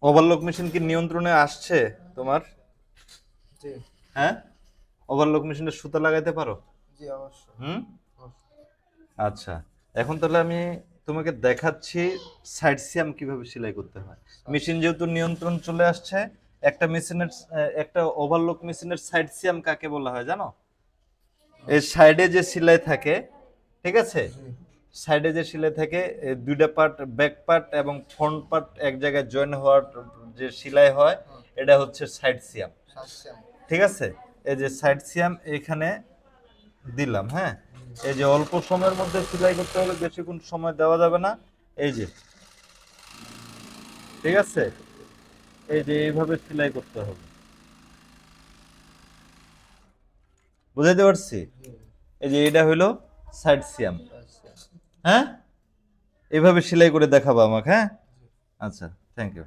Overlock machine কি নিয়ন্ত্রণে আসছে তোমার? জি। হ্যাঁ, ওভারলক মেশিনের সুতা লাগাইতে পারো? জি অবশ্যই। হুম। অবশ্যই। আচ্ছা, এখন তাহলে আমি তোমাকে দেখাচ্ছি সাইড সিয়াম কিভাবে সেলাই করতে হয়। মেশিন যেহেতু নিয়ন্ত্রণ চলে আসছে, একটা মেশিনের একটা ওভারলক মেশিনের সাইড সিয়াম কাকে বলা হয় জানো? এর সাইডে যে সেলাই থাকে, ঠিক আছে, জি। সাইডে যে সেলাই থাকে, দুইটা পার্ট, ব্যাক পার্ট এবং ফ্রন্ট পার্ট এক জায়গায় জয়েন হওয়ার যে সেলাই হয়, হুম। এটা হচ্ছে সাইড সিয়াম। সাশ্যাম। ঠিক আছে, এই যে সাইড সিয়াম এখানে দিলাম। হ্যাঁ, এই যে অল্প সময়ের মধ্যে সেলাই করতে হলে বেশিক্ষণ সময় দেওয়া যাবে না। এই যে, ঠিক আছে, এই যে এইভাবে সেলাই করতে হবে, বুঝাইতে পারছি? জি। এই যে এটা হইলো সাইড সিয়াম। সাশ্যাম। হ্যাঁ, এইভাবে সেলাই করে দেখাবো আমাকে। হ্যাঁ, জি। আচ্ছা, থ্যাংক ইউ।